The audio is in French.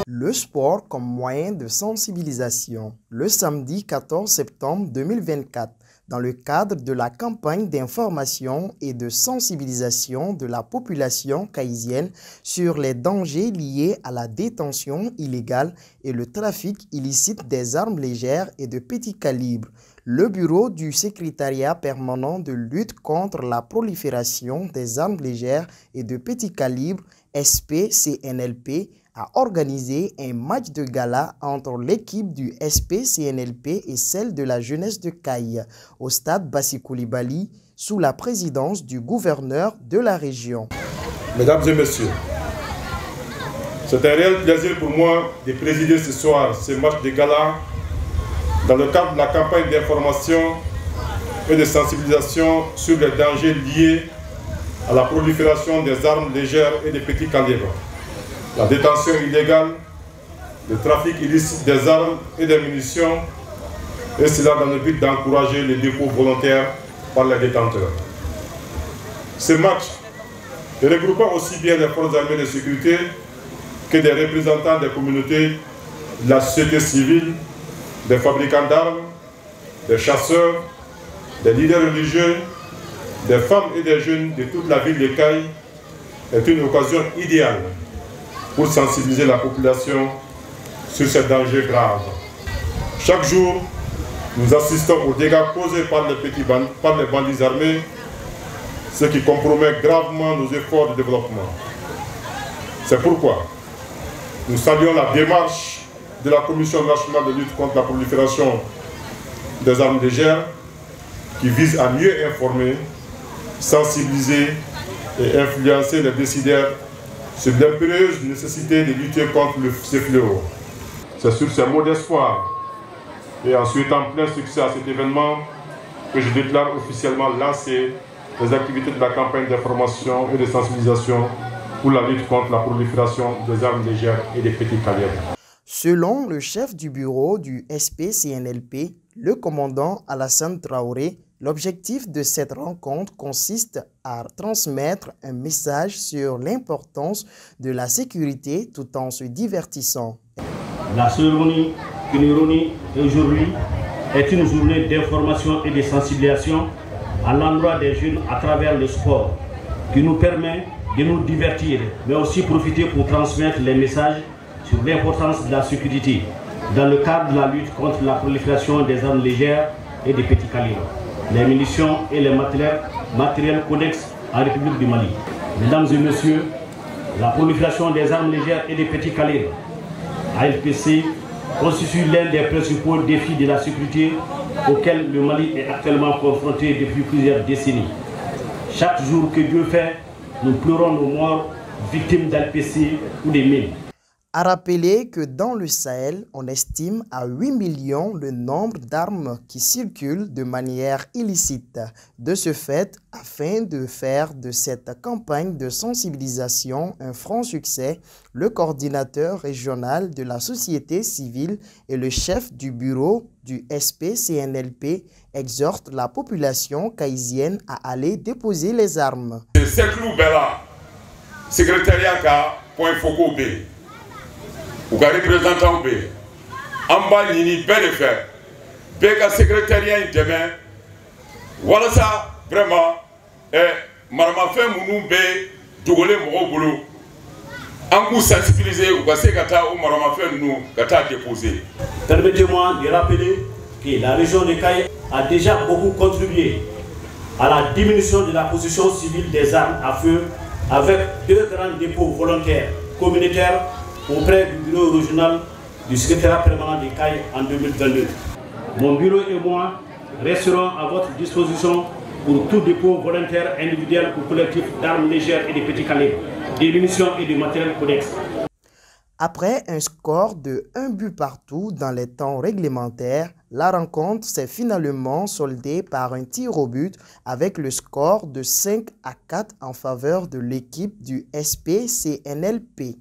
Le sport comme moyen de sensibilisation. Le samedi 14 septembre 2024, dans le cadre de la campagne d'information et de sensibilisation de la population caïsienne sur les dangers liés à la détention illégale et le trafic illicite des armes légères et de petit calibre, le bureau du secrétariat permanent de lutte contre la prolifération des armes légères et de petit calibre, SPCNLP, a organisé un match de gala entre l'équipe du SPCNLP et celle de la jeunesse de Caille au stade Bassi Coulibaly sous la présidence du gouverneur de la région. Mesdames et messieurs, c'est un réel plaisir pour moi de présider ce soir ce match de gala dans le cadre de la campagne d'information et de sensibilisation sur les dangers liés à la prolifération des armes légères et de petits calibres, la détention illégale, le trafic illicite des armes et des munitions, et cela dans le but d'encourager les dépôts volontaires par les détenteurs. Ce match regroupant aussi bien les forces armées de sécurité que des représentants des communautés, de la société civile, des fabricants d'armes, des chasseurs, des leaders religieux, des femmes et des jeunes de toute la ville de Caille est une occasion idéale pour sensibiliser la population sur ces dangers graves. Chaque jour, nous assistons aux dégâts causés par les bandits armés, ce qui compromet gravement nos efforts de développement. C'est pourquoi nous saluons la démarche de la Commission nationale de lutte contre la prolifération des armes légères qui vise à mieux informer, sensibiliser et influencer les décideurs sur l'impérieuse nécessité de lutter contre ces fléaux. C'est sur ces mots d'espoir et en souhaitant plein succès à cet événement que je déclare officiellement lancer les activités de la campagne d'information et de sensibilisation pour la lutte contre la prolifération des armes légères et des petits calibres. Selon le chef du bureau du SPCNLP, le commandant Alassane Traoré, l'objectif de cette rencontre consiste à transmettre un message sur l'importance de la sécurité tout en se divertissant. La cérémonie qui nous réunit aujourd'hui est une journée d'information et de sensibilisation à l'endroit des jeunes à travers le sport qui nous permet de nous divertir, mais aussi profiter pour transmettre les messages sur l'importance de la sécurité dans le cadre de la lutte contre la prolifération des armes légères et des petits calibres, les munitions et les matériels connexes en République du Mali. Mesdames et messieurs, la prolifération des armes légères et des petits calibres, ALPC, constitue l'un des principaux défis de la sécurité auxquels le Mali est actuellement confronté depuis plusieurs décennies. Chaque jour que Dieu fait, nous pleurons nos morts, victimes d'ALPC ou des mines. À rappeler que dans le Sahel, on estime à 8 millions le nombre d'armes qui circulent de manière illicite. De ce fait, afin de faire de cette campagne de sensibilisation un franc succès, le coordinateur régional de la société civile et le chef du bureau du SPCNLP exhortent la population caïsienne à aller déposer les armes. C'est clou bella, secrétariat point foco B. Ou ka représentant be an b'a ɲini bɛɛ de fɛ bɛɛ ka secrétariat in dɛmɛ walasa vraiment maramafɛn minnu bɛ dogolen mɔgɔw bolo an k'u sensibiliser u ka se ka taa o maramafɛn ninnu ka taa déposer. Permettez-moi de rappeler que la région de Caille a déjà beaucoup contribué à la diminution de la possession civile des armes à feu avec 2 grands dépôts volontaires communautaires auprès du bureau régional du secrétariat permanent de Caille en 2022. Mon bureau et moi resterons à votre disposition pour tout dépôt volontaire individuel ou collectif d'armes légères et de petits calibres, des munitions et du matériel connexes. Après un score de 1 but partout dans les temps réglementaires, la rencontre s'est finalement soldée par un tir au but avec le score de 5-4 en faveur de l'équipe du SPCNLP.